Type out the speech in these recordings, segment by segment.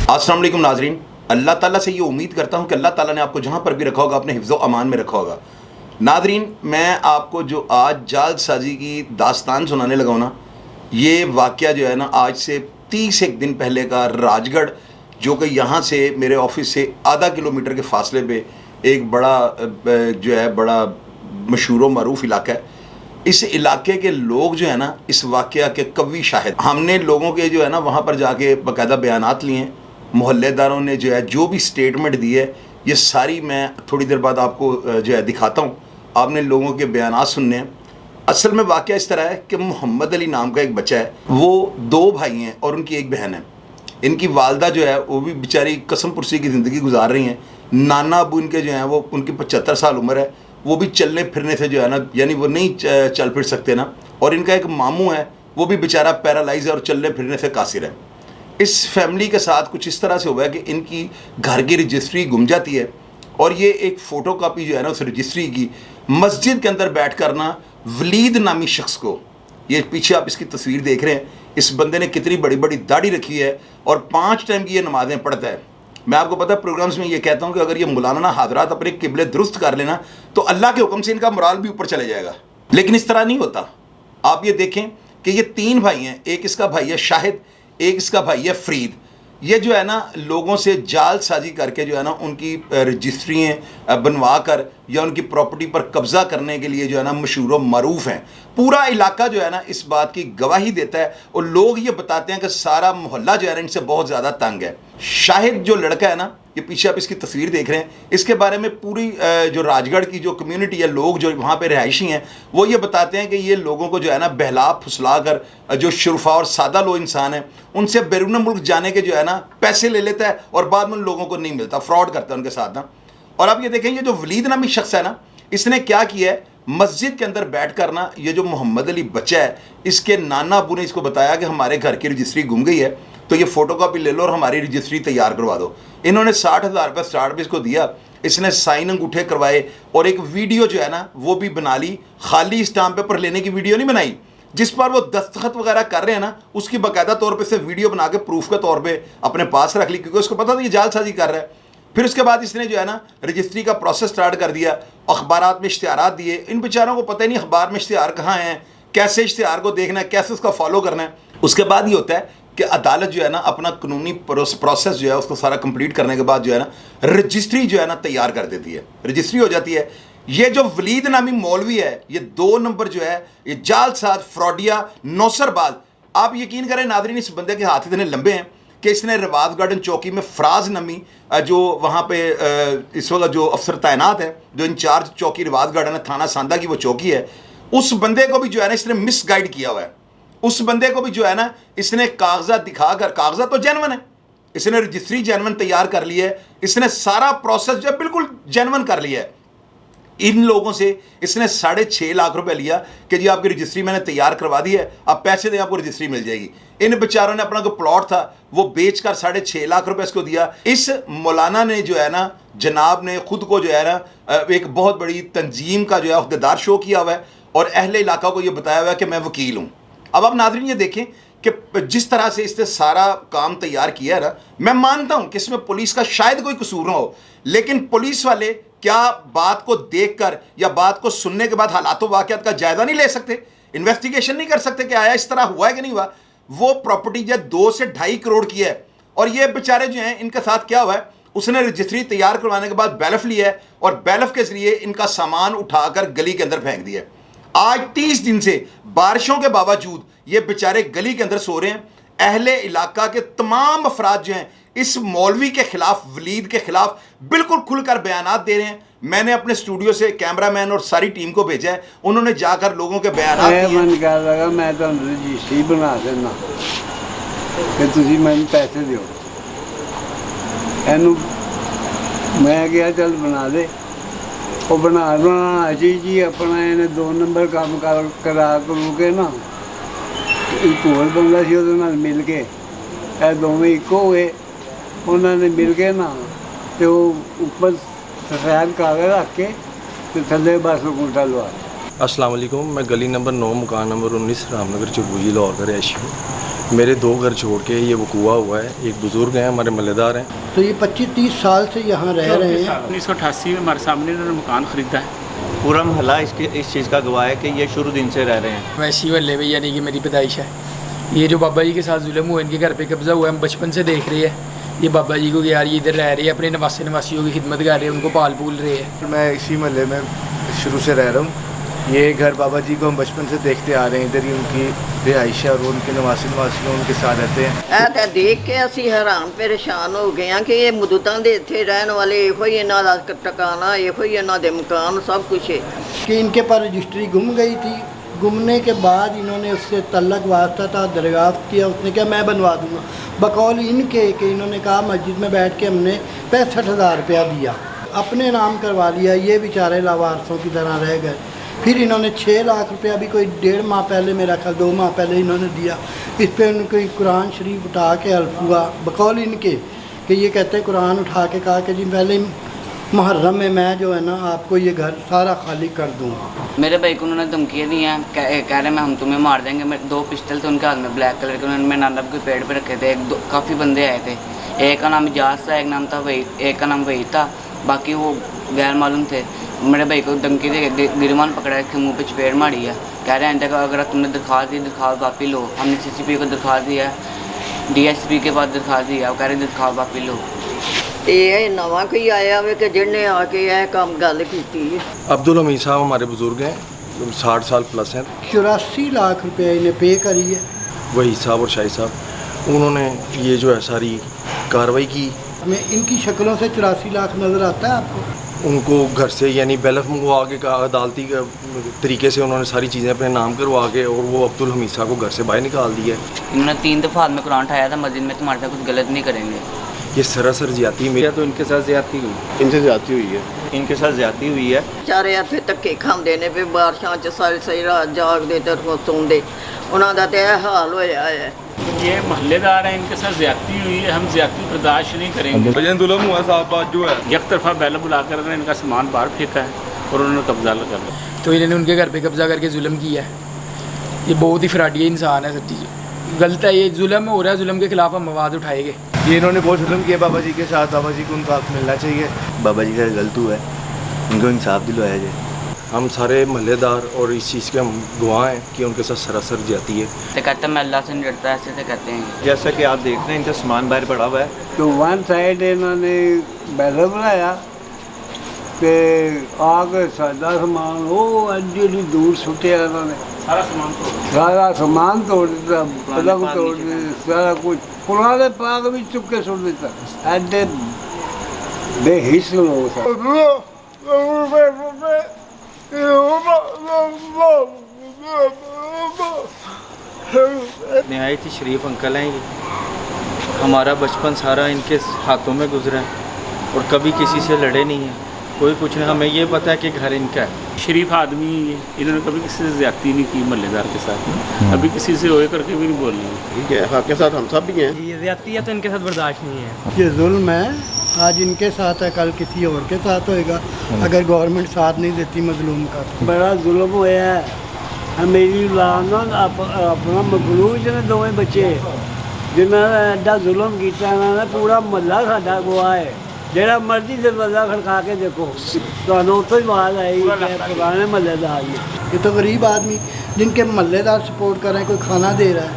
अस्सलाम वालेकुम नाजरीन, अल्लाह ताला से ये उम्मीद करता हूँ कि अल्लाह ताला ने आपको जहाँ पर भी रखा होगा अपने हिफ्ज़ो अमान में रखा होगा। नाजरीन, मैं आपको जो आज जालसाजी की दास्तान सुनाने लगा हूँ ना, ये वाक़या जो है ना आज से 31 दिन पहले का राजगढ़, जो कि यहाँ से मेरे ऑफिस से आधा किलोमीटर के फासले पे एक बड़ा जो है बड़ा मशहूर व मरूफ इलाका है। इस इलाके के लोग जो है ना इस वाक़या के कवी शाहिद। हमने लोगों के जो है ना वहाँ पर जाके बाकायदा बयानात लिए हैं, मोहल्लेदारों ने जो है जो भी स्टेटमेंट दी है ये सारी मैं थोड़ी देर बाद आपको जो है दिखाता हूँ। आपने लोगों के बयानात सुनने हैं। असल में वाक़या इस तरह है कि मोहम्मद अली नाम का एक बच्चा है, वो 2 भाई हैं और उनकी एक बहन है। इनकी वालदा जो है वो भी बेचारी कसम पुरसी की ज़िंदगी गुजार रही हैं। नाना अबू इनके जो हैं वो उनकी 75 साल उम्र है, वो भी चलने फिरने से जो है ना यानी वो नहीं चल फिर सकते ना। और इनका एक मामू है, वो भी बेचारा पैरालाइज है और चलने फिरने से कासिर है। इस फैमिली के साथ कुछ इस तरह से हुआ है कि इनकी घर की रजिस्ट्री गुम जाती है और ये एक फ़ोटो कापी जो है ना उस रजिस्ट्री की मस्जिद के अंदर बैठ कर ना वलीद नामी शख्स को, ये पीछे आप इसकी तस्वीर देख रहे हैं, इस बंदे ने कितनी बड़ी बड़ी दाढ़ी रखी है और 5 टाइम की ये नमाज़ें पढ़ता है। मैं आपको पता है प्रोग्राम्स में ये कहता हूँ कि अगर ये मौलाना हाजरात अपने किबले दुरुस्त कर लेना तो अल्लाह के हुक्म से इनका मोराल भी ऊपर चले जाएगा, लेकिन इस तरह नहीं होता। आप ये देखें कि ये 3 भाई हैं, एक इसका भाई है शाहिद, एक इसका भाई है फरीद। ये जो है ना लोगों से जालसाजी करके जो है ना उनकी रजिस्ट्रियाँ बनवा कर या उनकी प्रॉपर्टी पर कब्ज़ा करने के लिए जो है ना मशहूर व मरूफ हैं। पूरा इलाका जो है ना इस बात की गवाही देता है और लोग ये बताते हैं कि सारा मोहल्ला जो है ना इनसे बहुत ज़्यादा तंग है। शाहिद जो लड़का है ना, ये पीछे आप इसकी तस्वीर देख रहे हैं, इसके बारे में पूरी जो राजगढ़ की जो कम्युनिटी है, लोग जो वहाँ पे रहायशी हैं, वो ये बताते हैं कि ये लोगों को जो है ना बहला फुसला कर जो शुरफा और सादा लोग इंसान हैं उनसे बैरून मुल्क जाने के जो है ना पैसे ले लेता है और बाद में उन लोगों को नहीं मिलता, फ्रॉड करता है उनके साथ ना। और आप ये देखें, ये जो वलीद नामी शख्स है ना, इसने क्या किया है, मस्जिद के अंदर बैठ कर ना ये जो मोहम्मद अली बच्चा है, इसके नाना अबू ने इसको बताया कि हमारे घर की रजिस्ट्री गुम गई है, तो ये फ़ोटो कापी ले लो और हमारी रजिस्ट्री तैयार करवा दो। इन्होंने 60,000 रुपये स्टार्ट पे इसको दिया, इसने साइन अंगूठे करवाए और एक वीडियो जो है ना वो भी बना ली। खाली स्टाम्प पेपर लेने की वीडियो नहीं बनाई, जिस पर वो दस्तखत वगैरह कर रहे हैं ना उसकी बाकायदा तौर पे से वीडियो बना के प्रूफ के तौर पे अपने पास रख ली, क्योंकि उसको पता था ये जालसाजी कर रहा है। फिर उसके बाद इसने जो है ना रजिस्ट्री का प्रोसेस स्टार्ट कर दिया, अखबारात में इश्तिहारात दिए। इन बेचारों को पता ही नहीं अखबार में इश्तिहार कहाँ हैं, कैसे इश्तिहार को देखना है, कैसे उसका फॉलो करना है। उसके बाद ये होता है कि अदालत जो है ना अपना कानूनी प्रोसेस जो है उसको सारा कंप्लीट करने के बाद जो है ना रजिस्ट्री जो है ना तैयार कर देती है, रजिस्ट्री हो जाती है। ये जो वलीद नामी मौलवी है, ये 2 नंबर जो है, ये जालसाज फ्रॉडिया नौसरबाज। आप यकीन करें नाज़रीन, इस बंदे के हाथ इतने लंबे हैं कि इसने रिवाज गार्डन चौकी में फराज नमी जो वहाँ पे इस वक्त जो अफसर तैनात है, जो इंचार्ज चौकी रिवाज गार्डन है, थाना सांदा की वो चौकी है, उस बंदे को भी जो है ना इसने मिस गाइड किया हुआ है। उस बंदे को भी जो है ना इसने कागजात दिखाकर, कागजात तो जेन्युइन है, इसने रजिस्ट्री जेन्युइन तैयार कर ली है, इसने सारा प्रोसेस जो है बिल्कुल जेन्युइन कर लिया है। इन लोगों से इसने 6.5 लाख रुपए लिया कि जी आपकी रजिस्ट्री मैंने तैयार करवा दी है, आप पैसे दें आपको रजिस्ट्री मिल जाएगी। इन बेचारों ने अपना जो प्लॉट था वो बेचकर 6.5 लाख रुपए इसको दिया। इस मौलाना ने जो है ना जनाब ने खुद को जो है ना एक बहुत बड़ी तंजीम का जो है अहदेदार शो किया हुआ है और अहले इलाका को ये बताया हुआ है कि मैं वकील हूँ। अब आप नाज़रीन ये देखें कि जिस तरह से इसने सारा काम तैयार किया है ना, मैं मानता हूँ कि इसमें पुलिस का शायद कोई कसूर ना हो, लेकिन पुलिस वाले क्या बात को देखकर या बात को सुनने के बाद हालातों वाक़यात का जायज़ा नहीं ले सकते, इन्वेस्टिगेशन नहीं कर सकते कि आया इस तरह हुआ है कि नहीं हुआ। वो प्रॉपर्टी जो 2 से 2.5 करोड़ की है और ये बेचारे जो हैं इनके साथ क्या हुआ है, उसने रजिस्ट्री तैयार करवाने के बाद बैलफ लिया है और बैलफ के जरिए इनका सामान उठाकर गली के अंदर फेंक दिया है। आज 30 दिन से बारिशों के बावजूद ये बेचारे गली के अंदर सो रहे हैं। अहले इलाका के तमाम अफराद जो हैं इस मौलवी के खिलाफ, वलीद के खिलाफ बिल्कुल खुलकर बयानात दे रहे हैं। मैंने अपने स्टूडियो से कैमरामैन और सारी टीम को भेजा है, उन्होंने जाकर लोगों के बयानात दिए। मैं तो रजिस्ट्री बना देना कि तुसी मैंने पैसे दियो, एनू मैं गया चल बना दे, वो बना जी अपना इन्हें 2 नंबर काम करा करू के ना एक होर बंदा सी उहदे नाल मिल के ਇਹ ਦੋਵੇਂ ਇੱਕੋ ਹੋਏ, ਉਹਨਾਂ ਨੇ ਮਿਲ ਕੇ ਨਾ ਤੇ ਉਹ ਉੱਪਰ सफ़ेद कागज़ रख के तो थले बस अंगूठा लवा। अस्सलाम वालेकुम, मैं गली नंबर 9 मकान नंबर 19 रामनगर चबूजी लाहौर का रहायशी हूँ। मेरे 2 घर छोड़ के ये वकूआ हुआ है। एक बुज़ुर्ग हैं, हमारे मल्लेदार हैं। तो ये 25-30 साल से यहाँ रह रहे हैं। 1988 में हमारे सामने इन्होंने मकान ख़रीदा है। पूरा मोहल्ला इस चीज़ का गवाह है कि ये शुरू दिन से रह रहे हैं। वैसी वल्ले भैया यानी कि मेरी पैदाइश है। ये जो बाबा जी के साथ जुल्म हुआ, इनके घर पे कब्जा हुआ है, हम बचपन से देख रहे हैं। ये बाबा जी को कि यार ये इधर रह रहे हैं, अपने नवासियों की खिदमत कर रहे हैं, उनको पाल पूल रहे हैं। मैं इसी मोहल्ले में शुरू से रह रहा हूँ। ये घर बाबा जी को हम बचपन से देखते आ रहे हैं। इधर ही उनकी रिहाइश है और उनके नवासी उनके साथ रहते हैं। ਇਹ ਤਾਂ ਦੇਖ ਕੇ ਅਸੀਂ ਹੈਰਾਨ ਪਰੇਸ਼ਾਨ ਹੋ ਗਏ ਹਾਂ ਕਿ ਇਹ ਮੁੱਦਤਾਂ ਦੇ ਇੱਥੇ ਰਹਿਣ ਵਾਲੇ ਇਹੋ ਹੀ ਇਹਨਾਂ ਦਾ ਟਿਕਾਣਾ, ਇਹੋ ਹੀ ਇਹਨਾਂ ਦੇ ਮਕਾਨ, सब कुछ है। कि इनके पास रजिस्ट्री गुम गई थी। गुमने के बाद इन्होंने उससे तल्लक वास्ता था, दरगाफ्त किया। उसने कहा मैं बनवा दूँगा। बकौल इनके कि इन्होंने कहा मस्जिद में बैठ के हमने 65,000 रुपया दिया, अपने नाम करवा लिया। ये बेचारे लावारसों की तरह रह गए। फिर इन्होंने 6 लाख रुपया भी कोई 1.5 माह पहले, मेरा ख्याल 2 माह पहले इन्होंने दिया। इस पर उनको कुरान शरीफ उठा के हल्फ हुआ बकौल इनके कि ये कहते हैं कुरान उठा के कहा कि जी पहले मुहर्रम में मैं जो है ना आपको ये घर सारा खाली कर दूँगा। मेरे भाई को उन्होंने धमकियाँ दी हैं, कह रहे हैं हम तुम्हें मार देंगे। मेरे 2 पिस्टल थे उनके हाथ में, ब्लैक कलर के। उन्होंने मेरे नाना के पेड़ पे रखे थे। काफ़ी बंदे आए थे। एक का नाम इजाज़ था, एक नाम था वही, एक का नाम वही था, बाकी वो गैर मालूम थे। मेरे भाई को धमकी दे के गिरमान पकड़ा के मुँह पे चपेट मारी है। कह रहे हैं अगर तुमने दरख्वास्त दी, दरख्वास्त वापस लो। हमने CCP को दरख्वास्त दी है, DSP के पास दरख्वास्त दी है। वो कह रहे दरख्वास्त वापस लो। ਤੇ ਇਹ ਨਵਾਂ ਕੋਈ ਆਇਆ ਵੇ ਕਿ ਜਿਹਨੇ ਆ ਕੇ ਇਹ ਕੰਮ ਗੱਲ ਕੀਤੀ ਹੈ। अब्दुल हमीद साहब हमारे बुज़ुर्ग हैं, 60 साल प्लस हैं। 84 लाख रुपये इन्हें पे करी है। वही साहब और शाही साहब, उन्होंने ये जो है सारी कार्रवाई की। हमें इनकी शक्लों से 84 लाख नज़र आता है आपको? उनको घर से यानी बैलफ मंगवा के अदालती तरीके से उन्होंने सारी चीज़ें अपने नाम करवा के और वो अब्दुल हमीद साहब को घर से बाहर निकाल दिया। इन्होंने 3 दफ़ा हाथ में कुरान उठाया था मस्जिद में, तुम्हारे साथ कुछ गलत नहीं करेंगे। ये सरासर ज्यादती मेरी तो इनके साथ ज्यादती हुई, इनसे ज्यादती हुई है। इनके साथ ज्यादती हुई है। ਵਿਚਾਰੇ ਇੱਥੇ ਧੱਕੇ ਖਾਂਦੇ ਨੇ ਵੀ ਬਾਰਿਸ਼ਾਂ 'ਚ ਸਾਰੀ ਰਾਤ ਜਾਗਦੇ ਤੇ ਸੌਂਦੇ। ਉਹਨਾਂ ਦਾ ਤੇ ਇਹ ਹਾਲ ਹੋਇਆ ਹੈ। ये महल्लेदार हैं, इनके साथ ज्यादती हुई है। हम ज्यादती बर्दाश्त नहीं करेंगे। जुल्म हुआ साहब जो है, एक तरफा बैल बुलाकर इनका सामान बाहर फेंका है और उन्होंने कब्जा कर लिया। तो इन्होंने उनके घर पे कब्जा करके जुल्म किया है। ये बहुत ही फ्राडी इंसान है। सच्ची गलत है, ये जुल्म हो रहा है। जुल्म के खिलाफ हम आवाज़ उठाएंगे। ये इन्होंने बहुत जुल्म किया बाबा जी के साथ। बाबा जी को उनका हक मिलना चाहिए। बाबा जी का गलत हुआ है, उनको इंसाफ दिलवाया जाए। हम सारे महल्लेदार और इस चीज़ के हम गवाह हैं कि उनके साथ सरासर ज्यादती है। तो कहते हैं मैं अल्लाह से नहीं डरता, ऐसे से कहते हैं। जैसा कि आप देख रहे हैं इनका सामान बाहर पड़ा हुआ है। तो वन साइड इन्होंने बैनर बनाया कि आके सादा सामान वो एडी दूर सुटिया इन्होंने। सारा सामान तोड़ दिता, पलंग तोड़ दिता, सारा कुछ पुराने पाग भी चुप के सुट देता। एडे बेहिस लोग नहायत ही शरीफ अंकल हैं ये। हमारा बचपन सारा इनके हाथों में गुजरा है और कभी किसी से लड़े नहीं हैं। कोई कुछ नहीं, हमें ये पता है कि घर इनका है। शरीफ आदमी है ये। इन्होंने कभी किसी से ज्यादती नहीं की महल्लेदार के साथ। अभी किसी से होए करके भी नहीं बोल रही। ठीक है, आपके साथ हम सब भी हैं। ये ज्यादती है तो इनके साथ बर्दाश्त नहीं है। ये जुल्म है, आज इनके साथ है, कल किसी और के साथ होएगा अगर गवर्नमेंट साथ नहीं देती मजलूम का। बड़ा जुल्म होया है। मेरी औलाद अपना मखलूज ने दोवें बच्चे जिन्होंने एडा जुल्म किया। इन्होंने पूरा महल्ला साडा गवाह है। ਜਿਹੜਾ मर्जी दरवाज़ा खड़का के देखो तो तो ही आवाज़ आएगी पुराने महल्लेदार ने। ये तो गरीब आदमी जिनके महल्लेदार सपोर्ट कर रहे हैं, कोई खाना दे रहा है,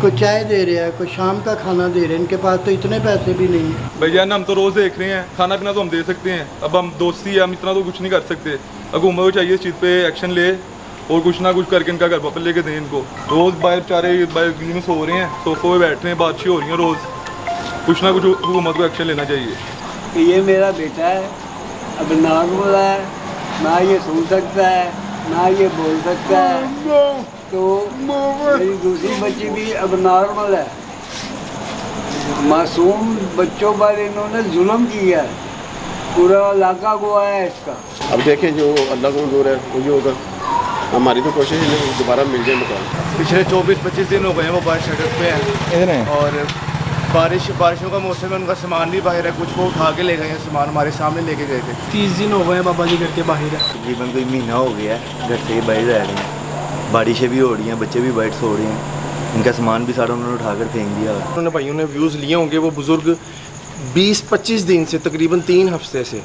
कोई चाय दे रहा है, कोई शाम का खाना दे रहे हैं। इनके पास तो इतने पैसे भी नहीं हैं। भैया हम तो रोज़ देख रहे हैं, खाना पीना तो हम दे सकते हैं। अब हम दोस्ती है, हम इतना तो कुछ नहीं कर सकते। हुकूमत को चाहिए इस चीज़ पे एक्शन ले और कुछ ना कुछ करके इनका घर वापस लेके दें इनको। रोज़ बाहर बेचारे गली में सो रहे हैं, सोफों में बैठ रहे हैं, बातचीत हो रही है रोज़। कुछ ना कुछ हुकूमत को एक्शन लेना चाहिए। कि ये मेरा बेटा है, अब नॉर्मल है, ना ये सुन सकता है ना ये बोल सकता है। तो मेरी दूसरी बच्ची भी अब नॉर्मल है। मासूम बच्चों पर इन्होंने जुल्म किया है। पूरा इलाका गवाह है इसका। अब देखें जो अल्लाह को मंजूर है वही होगा। हमारी तो कोशिश है कि दोबारा मिल जाए मकान। पिछले 24-25 दिन हो गए हैं वो बाहर सड़क पे हैं और बारिशों का मौसम है। उनका सामान भी बाहर है, कुछ वो उठा के ले गए हैं सामान, हमारे सामने लेके गए थे। 30 दिन हो गए बाबा जी घर के बाहर है। तकरीबन कोई महीना हो गया है घर से बाहर रह रहे हैं। बारिशें भी हो रही हैं, बच्चे भी बाहर सो रहे हैं। इनका सामान भी सारा उन्होंने उठाकर फेंक दिया हुआ है। उन्होंने भाइयों ने व्यूज़ लिए होंगे, वो बुज़ुर्ग 20-25 दिन से, तकरीबन 3 हफ्ते से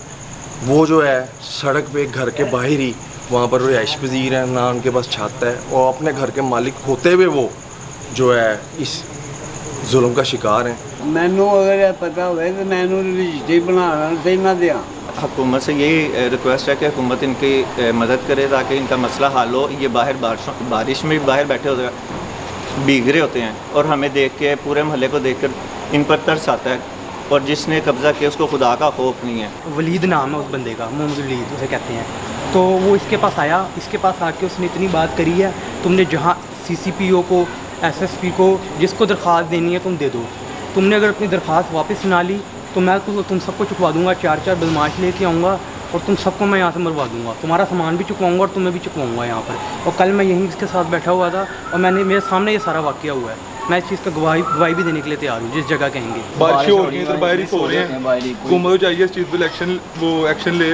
वो जो है सड़क पे घर के बाहर ही वहाँ पर रिहाइश पजीर हैं, ना उनके पास छत है, और अपने घर के मालिक होते हुए वो जो है इस जुल्म का शिकार हैं। मैनू अगर ये पता होवे तो मैनू रजिस्ट्री बनाना से ना दिया। हुकूमत से यही रिक्वेस्ट है कि हुकूमत इनकी मदद करे ताकि इनका मसला हल हो। ये बाहर बारिश में भी बाहर बैठे होते हैं, भीग रहे होते हैं, और हमें देख के, पूरे मोहल्ले को देखकर इन पर तरस आता है, और जिसने कब्ज़ा किया उसको खुदा का खौफ नहीं है। वलीद नाम है उस बंदे का, मोहम्मद वलीद उसे कहते हैं। तो वो इसके पास आया, इसके पास आके उसने इतनी बात करी है, तुमने जहाँ CCPO को, SSP को जिसको दरख्वास्त देनी है तुम दे दो, तुमने अगर अपनी दरख्वास्त वापस ना ली तो मैं तुम सबको चुकवा दूंगा, 4 बदमाश लेके आऊँगा और तुम सबको मैं यहाँ से मरवा दूंगा, तुम्हारा सामान भी चुकवाऊँगा और तुम्हें भी चुकवाऊँगा यहाँ पर। और कल मैं यहीं इसके साथ बैठा हुआ था और मेरे सामने ये सारा वाक़या हुआ है। मैं इस चीज़ का गवाही भी देने के लिए तैयार हूँ, जिस जगह कहेंगे। बारिश हो रही है तो बाहर ही सो रहे हैं, हुकूमत को चाहिए इस चीज़ पर एक्शन ले।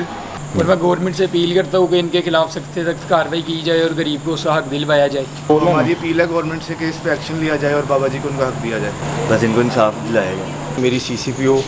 और मैं गवर्नमेंट से अपील करता हूँ कि इनके खिलाफ सख्त से सख्त कार्रवाई की जाए और गरीब को उसका हक दिलवाया जाए। हमारी अपील है गवर्नमेंट से कि इस पर एक्शन लिया जाए और बाबा जी को उनका हक दिया जाए, बस इनको इंसाफ दिलाया जाए। मेरी CCPO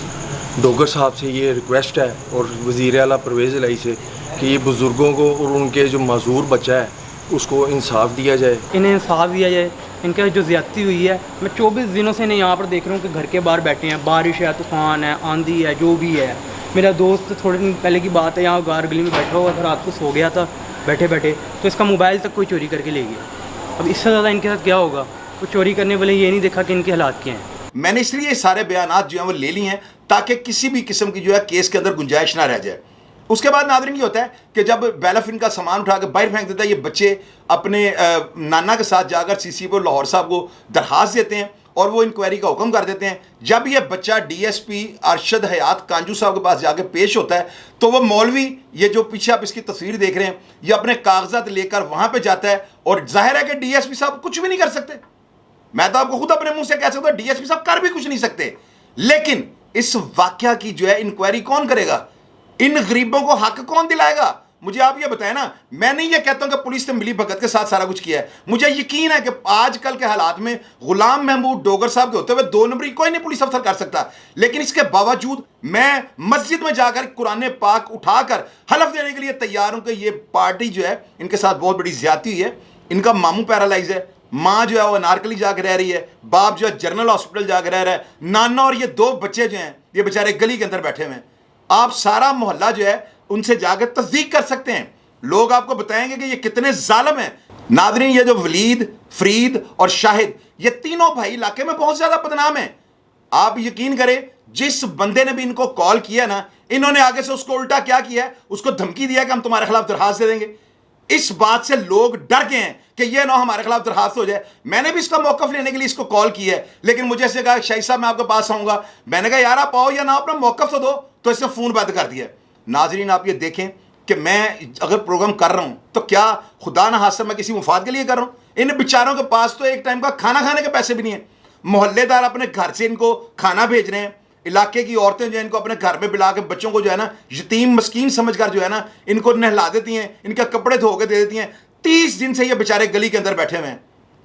डोगर साहब से ये रिक्वेस्ट है और वज़ीर आला परवेज़ इलाही से कि ये बुज़ुर्गों को और उनके जो माजूर बच्चा है उसको इंसाफ दिया जाए, इन्हें इंसाफ दिया जाए। इनका जो ज़्यादती हुई है, मैं 24 दिनों से इन्हें यहाँ पर देख रहा हूँ कि घर के बाहर बैठे हैं, बारिश है, तूफ़ान है, आंधी है, जो भी है। मेरा दोस्त थोड़े दिन पहले की बात है, यहाँ गार गली में बैठा हुआ था, रात को सो गया था बैठे बैठे, तो इसका मोबाइल तक कोई चोरी करके ले गया। अब इससे ज़्यादा इनके साथ क्या होगा? वो चोरी करने वाले ये नहीं देखा कि इनके हालात क्या हैं। मैंने इसलिए ये सारे बयानात जो हैं वो ले लिए हैं ताकि किसी भी किस्म की जो है केस के अंदर गुंजाइश ना रह जाए। उसके बाद नाज़रीन ये होता है कि जब बैलफ इनका सामान उठा के बाहर फेंक देता है, ये बच्चे अपने नाना के साथ जाकर CCPO लाहौर साहब को दरख्वास्त देते हैं और वो इंक्वायरी का हुक्म कर देते हैं। जब ये बच्चा DSP अरशद हयात कांजू साहब के पास जाके पेश होता है तो वो मौलवी, ये जो पीछे आप इसकी तस्वीर देख रहे हैं, ये अपने कागजात लेकर वहाँ पर जाता है और जाहिर है कि DSP साहब कुछ भी नहीं कर सकते। मैं तो आपको खुद अपने मुंह से कह सकता हूँ DSP साहब कर भी कुछ नहीं सकते। लेकिन इस वाकया की जो है इंक्वायरी कौन करेगा? इन गरीबों को हक कौन दिलाएगा? मुझे आप ये बताएं ना। मैं नहीं ये कहता हूं कि पुलिस ने मिली भगत के साथ सारा कुछ किया है। मुझे यकीन है कि आजकल के हालात में गुलाम महमूद डोगर साहब के होते हुए 2 नंबरी कोई नहीं पुलिस अफसर कर सकता। लेकिन इसके बावजूद मैं मस्जिद में जाकर कुरान पाक उठाकर हलफ देने के लिए तैयार हूं कि ये पार्टी जो है इनके साथ बहुत बड़ी ज्यादती हुई है। इनका मामू पैरालाइज है, माँ जो है वो अनारकली जाकर रह रही है, बाप जो है जनरल हॉस्पिटल जाकर रह रहा है, नाना और ये 2 बच्चे जो हैं ये बेचारे गली के अंदर बैठे हुए हैं। आप सारा मोहल्ला जो है उनसे जाकर तस्दीक कर सकते हैं, लोग आपको बताएंगे कि ये कितने जालिम हैं। नादरीन, ये जो वलीद, फरीद और शाहिद, ये तीनों भाई इलाके में बहुत ज्यादा बदनाम हैं। आप यकीन करें, जिस बंदे ने भी इनको कॉल किया ना, इन्होंने आगे से उसको उल्टा क्या किया है, उसको धमकी दिया कि हम तुम्हारे खिलाफ दरखास्त दे देंगे। इस बात से लोग डर गए हैं कि ये ना हमारे खिलाफ दरखास्त हो जाए। मैंने भी इसका मौकफ लेने के लिए इसको कॉल किया है, लेकिन मुझे ऐसे कहा शाही साहब मैं आपके पास आऊंगा। मैंने कहा यार आप आओ या ना, अपना मौकफ तो दो। तो इसने फोन बंद कर दिया। नाजरीन, आप ये देखें कि मैं अगर प्रोग्राम कर रहा हूं तो क्या खुदा ना हादसा मैं किसी मुफाद के लिए कर रहा हूं? इन बेचारों के पास तो एक टाइम का खाना खाने के पैसे भी नहीं है। मोहल्लेदार अपने घर से इनको खाना भेज रहे हैं, इलाके की औरतें जो है इनको अपने घर में बुला के बच्चों को जो है ना यतीम मस्कीन समझकर जो है ना इनको नहला देती हैं, इनके कपड़े धो के दे देती हैं। 30 दिन से ये बेचारे गली के अंदर बैठे हुए हैं।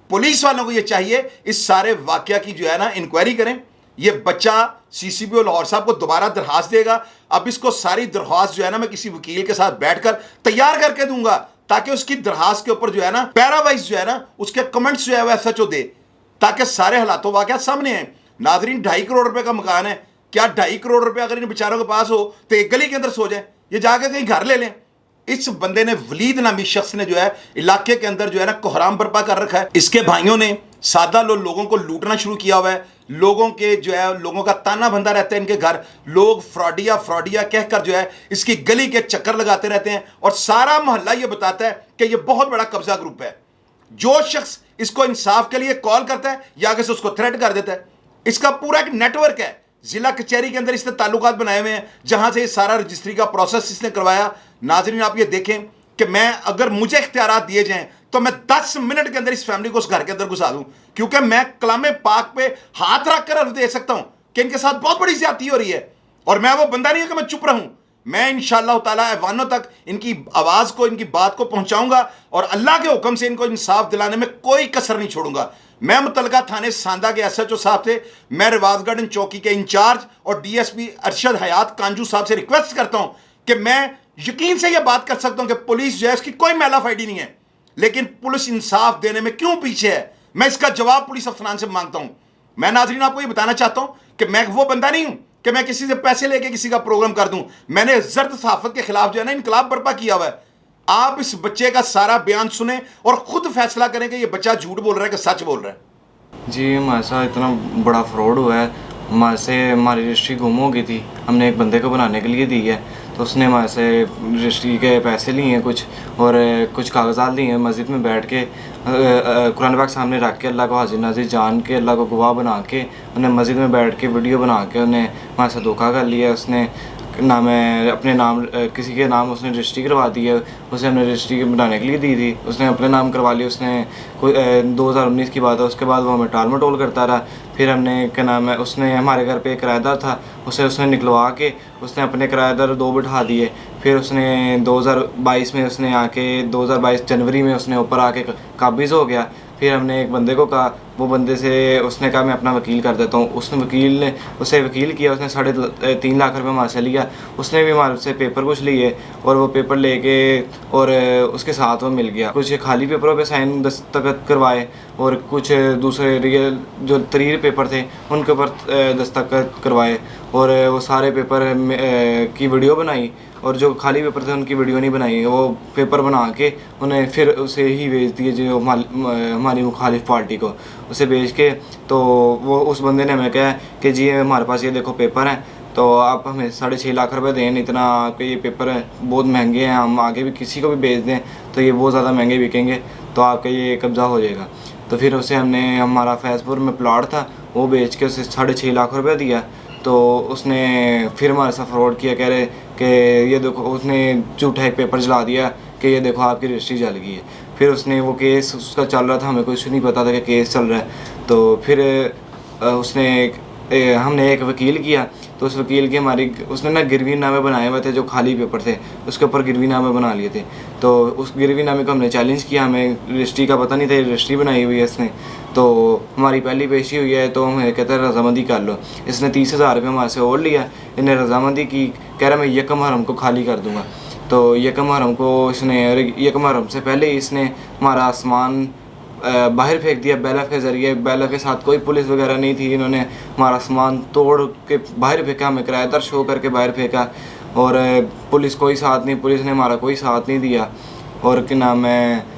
पुलिस वालों को ये चाहिए इस सारे वाकया की जो है ना इंक्वायरी करें। ये बच्चा CCPO लाहौर साहब को दोबारा दरखास्त देगा। अब इसको सारी दरख्वास्त जो है ना मैं किसी वकील के साथ बैठकर तैयार करके दूंगा, ताकि उसकी दरखास्त के ऊपर जो है ना पैरावाइज जो है ना उसके कमेंट्स जो है वह SHO दे, ताकि सारे हालातों वाकया सामने आए। नाजरीन, 2.5 करोड़ रुपए का मकान है, क्या 2.5 करोड़ रुपए अगर इन बेचारों के पास हो तो एक गली के अंदर सो जाए, ये जाकर कहीं घर ले लें। इस बंदे ने, वलीद नामी शख्स ने जो है इलाके के अंदर जो है ना कोहराम बर्पा कर रखा है। इसके भाइयों ने सादा लोगों को लूटना शुरू किया हुआ है। लोगों के जो है लोगों का ताना बंदा रहता है इनके घर। लोग फ्रॉडिया कहकर जो है इसकी गली के चक्कर लगाते रहते हैं और सारा मोहल्ला ये बताता है कि ये बहुत बड़ा कब्जा ग्रुप है। जो शख्स इसको इंसाफ के लिए कॉल करता है या आगे से उसको थ्रेट कर देता है। इसका पूरा एक नेटवर्क है। जिला कचहरी के अंदर इसने ताल्लुकात बनाए हुए हैं जहां से ये सारा रजिस्ट्री का प्रोसेस इसने करवाया। नाजरीन, आप ये देखें कि मैं, अगर मुझे इख्तियारात दिए जाएं तो मैं 10 मिनट के अंदर इस फैमिली को उस घर के अंदर घुसा दूं, क्योंकि मैं कलामे पाक पे हाथ रख कर दे सकता हूं कि इनके साथ बहुत बड़ी ज्यादती हो रही है। और मैं वो बंदा नहीं हूं कि मैं चुप रहूं। मैं इंशाअल्लाह ताला ऐवानों तक इनकी आवाज को, इनकी बात को पहुंचाऊंगा और अल्लाह के हुक्म से इनको इंसाफ दिलाने में कोई कसर नहीं छोड़ूंगा। मैं मुतलका थाने सांदा के SHO साहब थे, मैं रिवाज गार्डन चौकी के इंचार्ज और DSP अरशद हयात कांजू साहब से रिक्वेस्ट करता हूं कि मैं यकीन से यह बात कर सकता हूं कि पुलिस जो है इसकी कोई मैलाफाइडी नहीं है, लेकिन पुलिस इंसाफ देने में क्यों पीछे है? मैं इसका जवाब पुलिस अफसरान से मांगता हूं। मैं नाज़रीन आपको ये बताना चाहता हूं कि मैं वो बंदा नहीं हूं कि मैं किसी से पैसे लेके किसी का प्रोग्राम कर दूं। मैंने जर्द सहाफत के खिलाफ जो है ना इनकलाब बर्पा किया हुआ है। आप इस बच्चे का सारा बयान सुने और खुद फैसला करें कि ये बच्चा झूठ बोल रहा है कि सच बोल रहा है। जी हमारे साथ इतना बड़ा फ्रॉड हुआ है, हमारे से हमारी रजिस्ट्री गुम हो गई थी, हमने एक बंदे को बनाने के लिए दी है, तो उसने हमारे से रजिस्ट्री के पैसे लिए हैं कुछ और कुछ कागजात लिए हैं। मस्जिद में बैठ के कुरान पाक सामने रख के अल्लाह को हाजिर नाजिर जान के अल्लाह को गवाह बना के उन्हें मस्जिद में बैठ के वीडियो बना के उन्हें हमारे साथ धोखा कर लिया। उसने नाम है अपने नाम किसी के नाम उसने रजिस्ट्री करवा दी है, उसे हमने रजिस्ट्री बनाने के लिए दी थी, उसने अपने नाम करवा लिया। उसने 2019 की बात है, उसके बाद वो हमें टाल मटोल करता रहा। फिर हमने क्या नाम है उसने हमारे घर पे एक किराएदार था, उसने निकलवा के उसने अपने किराएदार 2 बिठा दिए। फिर उसने 2022 में उसने आके 2022 जनवरी में उसने ऊपर आके काबिज़ हो गया। फिर हमने एक बंदे को कहा, वो बंदे से उसने कहा मैं अपना वकील कर देता हूँ। उसने उसे वकील किया, उसने 3.5 लाख रुपये हमारे से लिया। उसने भी हमारे से पेपर कुछ लिए और वो पेपर लेके और उसके साथ वो मिल गया। कुछ खाली पेपरों पे साइन दस्तखत करवाए और कुछ दूसरे रियल जो तरीर पेपर थे उनके ऊपर दस्तखत करवाए और वो सारे पेपर की वीडियो बनाई और जो खाली पेपर थे उनकी वीडियो नहीं बनाई। वो पेपर बना के उन्हें फिर उसे ही भेज दिए जो हमारी मुखालिफ पार्टी को, उसे भेज के तो वो उस बंदे ने हमें कहा कि जी हमारे पास ये देखो पेपर हैं, तो आप हमें 6.5 लाख रुपए दें, इतना आपके ये पेपर है बहुत महंगे हैं, हम आगे भी किसी को भी बेच दें तो ये बहुत ज़्यादा महंगे बिकेंगे, तो आपका ये कब्ज़ा हो जाएगा। तो फिर उसे हमने हमारा फैज़पुर में प्लाट था वो बेच के उसे 6.5 लाख रुपये दिया। तो उसने फिर हमारे साथ फ्रॉड किया, कह रहे कि ये देखो, उसने झूठा एक पेपर जला दिया कि ये देखो आपकी रजिस्ट्री जल गई है। फिर उसने वो केस उसका चल रहा था, हमें कुछ नहीं पता था कि केस चल रहा है। तो फिर हमने एक वकील किया, तो उस वकील की उसने ना गिरवी नामे बनाए हुए थे जो खाली पेपर थे, उसके ऊपर गिरवी नामे बना लिए थे। तो उस गिरवी नामे को हमने चैलेंज किया, हमें रजिस्ट्री का पता नहीं था, रजिस्ट्री बनाई हुई है इसने। तो हमारी पहली पेशी हुई है तो हमें कहता है रजामंदी कर लो। इसने 30,000 रुपये हमारे से और लिया, इन्हें रजामंदी की, कह रहा मैं यकम हरम को खाली कर दूँगा। तो यकम हरम को इसने यकम हरम से पहले ही इसने हमारा सामान बाहर फेंक दिया बैलफ के ज़रिए। बैलफ के साथ कोई पुलिस वगैरह नहीं थी, इन्होंने हमारा सामान तोड़ के बाहर फेंका, हमें किराएदार शो करके बाहर फेंका और पुलिस कोई साथ नहीं, पुलिस ने हमारा कोई साथ नहीं दिया। और क्या नाम है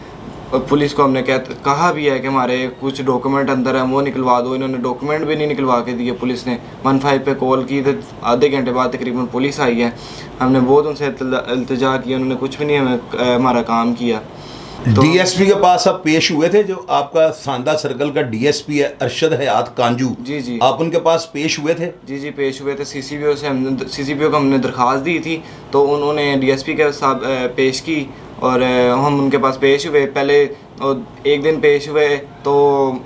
पुलिस को हमने कहा भी है कि हमारे कुछ डॉक्यूमेंट अंदर है वो निकलवा दो, इन्होंने डॉक्यूमेंट भी नहीं निकलवा के दिए। पुलिस ने 15 पे कॉल की तो आधे घंटे बाद तकरीबन पुलिस आई है। हमने बहुत उनसे इल्तिजा किया, उन्होंने कुछ भी नहीं हमें हमारा काम किया। तो DSP के पास आप पेश हुए थे, जो आपका सांदा सर्कल का DSP है अरशद हयात कांजू, जी जी, आप उनके पास पेश हुए थे? जी जी पेश हुए थे। CCPO को हमने दरख्वास्त दी थी तो उन्होंने DSP के साथ पेश की और हम उनके पास पेश हुए। पहले एक दिन पेश हुए तो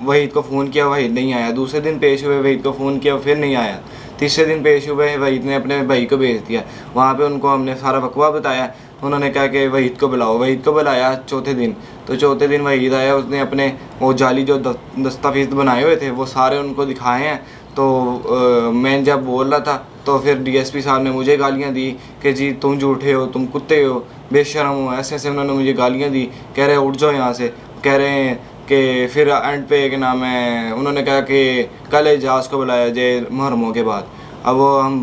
वहीद को फ़ोन किया, वहीद नहीं आया। दूसरे दिन पेश हुए, वहीद को फ़ोन किया, फिर नहीं आया। तीसरे दिन पेश हुए, वहीद ने अपने भाई को भेज दिया। वहाँ पे उनको हमने सारा वकवा बताया, उन्होंने कहा कि वहीद को बुलाओ। वहीद को बुलाया चौथे दिन, तो चौथे दिन वहीद आया, उसने अपने वो जाली जो दस्तावेज़ बनाए हुए थे वो सारे उनको दिखाए हैं। तो मैं जब बोल रहा था तो फिर DSP साहब ने मुझे गालियाँ दी कि जी तुम झूठे हो, तुम कुत्ते हो, बेशरम हो, ऐसे ऐसे उन्होंने मुझे गालियाँ दी। कह रहे उठ जाओ यहाँ से, कह रहे हैं कि फिर एंड पे क्या नाम है उन्होंने कहा कि कल एजाज को बुलाया जाए मुहर्रमों के बाद। अब वो हम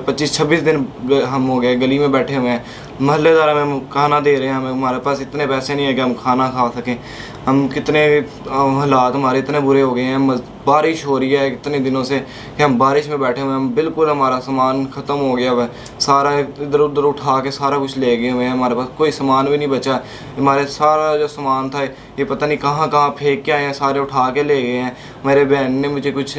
25-26 दिन हम हो गए गली में बैठे हुए हैं, महल्लेदार हमें खाना दे रहे हैं, हमारे पास इतने पैसे नहीं है कि हम खाना खा सकें। हम कितने हालात हमारे इतने बुरे हो गए हैं, बारिश हो रही है इतने दिनों से कि हम बारिश में बैठे हुए हैं, हम बिल्कुल हमारा सामान ख़त्म हो गया हुआ है, सारा इधर उधर उठा के सारा कुछ ले गए हुए हैं, हमारे पास कोई सामान भी नहीं बचा। हमारे सारा जो सामान था ये पता नहीं कहाँ कहाँ फेंक के आए हैं, सारे उठा के ले गए हैं। मेरे बहन ने मुझे कुछ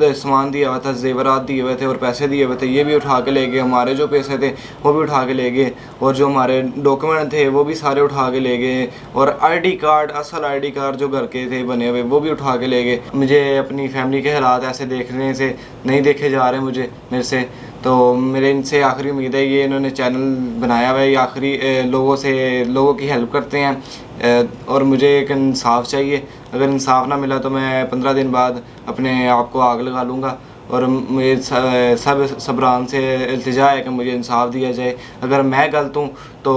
सामान दिया हुआ था, जेवरात दिए हुए थे और पैसे दिए हुए थे, ये भी उठा के ले गए। हमारे जो पैसे थे वो भी उठा के ले गए और जो हमारे डॉक्यूमेंट थे वो भी सारे उठा के ले गए और ID कार्ड, असल ID कार्ड जो घर के थे बने हुए वो भी उठा के ले गए। मुझे अपनी फैमिली के हालात ऐसे देखने से नहीं देखे जा रहे मुझे मेरे से, तो मेरे इनसे आखिरी उम्मीद है, ये इन्होंने चैनल बनाया हुआ है, ये आखिरी लोगों की हेल्प करते हैं और मुझे एक इंसाफ चाहिए। अगर इंसाफ ना मिला तो मैं 15 दिन बाद अपने आप को आग लगा लूँगा और मुझे सब सबरान से इल्तिजा है कि मुझे इंसाफ दिया जाए। अगर मैं गलत हूँ तो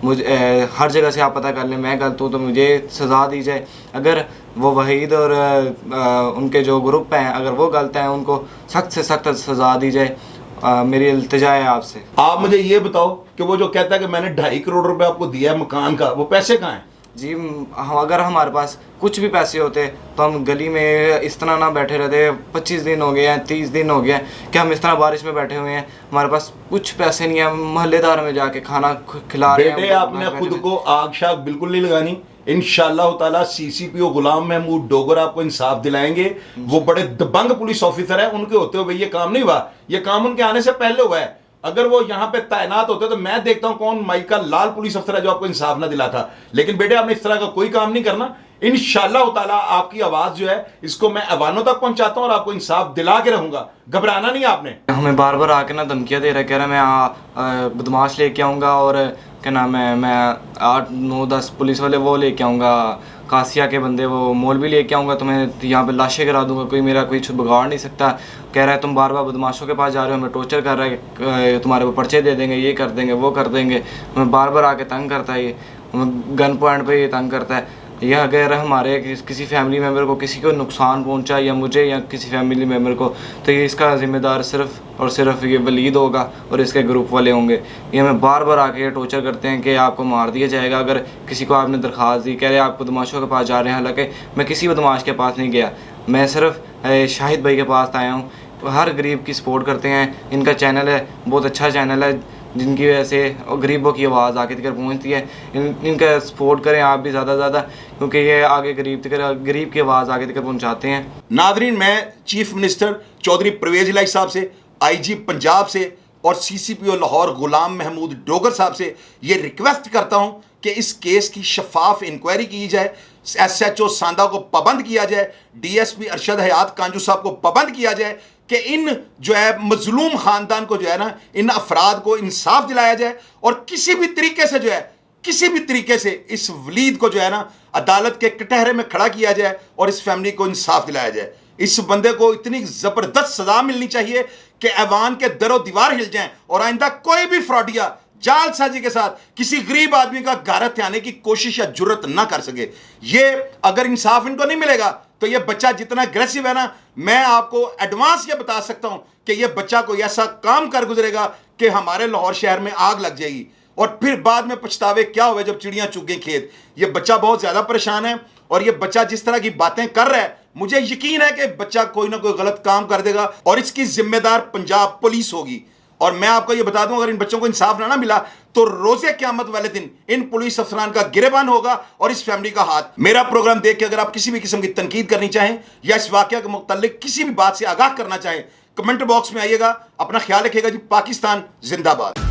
मुझे हर जगह से आप पता कर लें, मैं गलत हूँ तो मुझे सज़ा दी जाए। अगर वो वहीद और उनके जो ग्रुप हैं अगर वो गलत हैं उनको सख्त से सख्त सज़ा दी जाए। मेरी इल्तिजा है आपसे। आप मुझे ये बताओ कि वो जो कहता है कि मैंने 2.5 करोड़ रुपए आपको दिया है मकान का, वो पैसे कहाँ हैं? जी अगर हमारे पास कुछ भी पैसे होते तो हम गली में इस तरह ना बैठे रहते। 25 दिन हो गए हैं, 30 दिन हो गए हैं कि हम इस तरह बारिश में बैठे हुए हैं, हमारे पास कुछ पैसे नहीं है, मोहल्लेदार में जाके खाना खिला रहे हैं। बेटे आपने खुद को आग शाग बिल्कुल नहीं लगानी। इंशाअल्लाह ताला सीसीपीओ गुलाम महमूद डोगर आपको इंसाफ दिलाएंगे। वो बड़े दबंग पुलिस ऑफिसर है, उनके होते हुए ये काम नहीं हुआ, ये काम उनके आने से पहले हुआ है। अगर वो यहाँ पे तैनात होते तो मैं देखता हूँ कौन माई का लाल पुलिस अफसर है जो आपको इंसाफ ना दिलाता। लेकिन बेटे आपने इस तरह का कोई काम नहीं करना। इंशाअल्लाह ताला आपकी आवाज जो है इसको मैं अवानों तक पहुंचाता हूँ और आपको इंसाफ दिला के रहूंगा। घबराना नहीं आपने। हमें बार बार आके ना धमकियाँ दे रहा है, कह रहा है मैं बदमाश लेके आऊँगा और क्या नाम है मैं 8, 9, 10 पुलिस वाले वो लेके आऊँगा, कासिया के बंदे वो मौलवी लेके आऊँगा, तुम्हें यहाँ पे लाशें करा दूँगा, कोई मेरा कोई बिगाड़ नहीं सकता। कह रहा है तुम बार बार बदमाशों के पास जा रहे हो, हमें टॉर्चर कर रहा है, तुम्हारे को पर्चे दे देंगे, ये कर देंगे, वो कर देंगे। हमें बार बार आके तंग करता है, ये गन पॉइंट पे ये तंग करता है। यह अगर हमारे किसी फैमिली मेम्बर को किसी को नुकसान पहुंचा या मुझे या किसी फैमिली मेम्बर को, तो ये इसका ज़िम्मेदार सिर्फ़ और सिर्फ ये वलीद होगा और इसके ग्रुप वाले होंगे। ये हमें बार बार आके टॉर्चर करते हैं कि आपको मार दिया जाएगा अगर किसी को आपने दरख्वास्त दी। कह रहे हैं आप बदमाशों के पास जा रहे हैं, हालांकि मैं किसी बदमाश के पास नहीं गया, मैं सिर्फ शाहिद भाई के पास आया हूँ। हर गरीब की सपोर्ट करते हैं, इनका चैनल है, बहुत अच्छा चैनल है जिनकी वजह से गरीबों की आवाज़ आगे तक पहुंचती है। इनका सपोर्ट करें आप भी ज़्यादा से ज़्यादा, क्योंकि ये आगे गरीब की आवाज़ आगे तक पहुंचाते हैं। नादरीन, मैं चीफ मिनिस्टर चौधरी परवेज इलाही साहब से, IG पंजाब से और CCPO लाहौर गुलाम महमूद डोगर साहब से ये रिक्वेस्ट करता हूं कि इस केस की शफाफ इंक्वायरी की जाए, SHO सांदा को पाबंद किया जाए, DSP अरशद हयात कांजू साहब को पाबंद किया जाए कि इन जो है मजलूम ख़ानदान को जो है ना, इन अफराद को इंसाफ दिलाया जाए और किसी भी तरीके से जो है, किसी भी तरीके से इस वलीद को जो है ना अदालत के कटहरे में खड़ा किया जाए और इस फैमिली को इंसाफ दिलाया जाए। इस बंदे को इतनी ज़बरदस्त सज़ा मिलनी चाहिए कि ऐवान के दरो दीवार हिल जाएं और आइंदा कोई भी फ्रॉडिया जालसाजी के साथ किसी गरीब आदमी का घर हथियाने की कोशिश या जुर्रत ना कर सके। ये अगर इंसाफ इनको नहीं मिलेगा तो ये बच्चा जितना अग्रेसिव है ना, मैं आपको एडवांस ये बता सकता हूं कि ये बच्चा कोई ऐसा काम कर गुजरेगा कि हमारे लाहौर शहर में आग लग जाएगी और फिर बाद में पछतावे क्या हुए जब चिड़ियां चुग गई खेत। ये बच्चा बहुत ज़्यादा परेशान है और ये बच्चा जिस तरह की बातें कर रहा है, मुझे यकीन है कि बच्चा कोई ना कोई गलत काम कर देगा और इसकी जिम्मेदार पंजाब पुलिस होगी। और मैं आपको ये बता दूं, अगर इन बच्चों को इंसाफ ना मिला तो रोजे क़यामत वाले दिन इन पुलिस अफसरान का गिरेबान होगा और इस फैमिली का हाथ। मेरा प्रोग्राम देख के अगर आप किसी भी किस्म की तनकीद करनी चाहें या इस वाक़या के मुताल्लिक किसी भी बात से आगाह करना चाहें, कमेंट बॉक्स में आइएगा। अपना ख्याल रखिएगा जी। पाकिस्तान जिंदाबाद।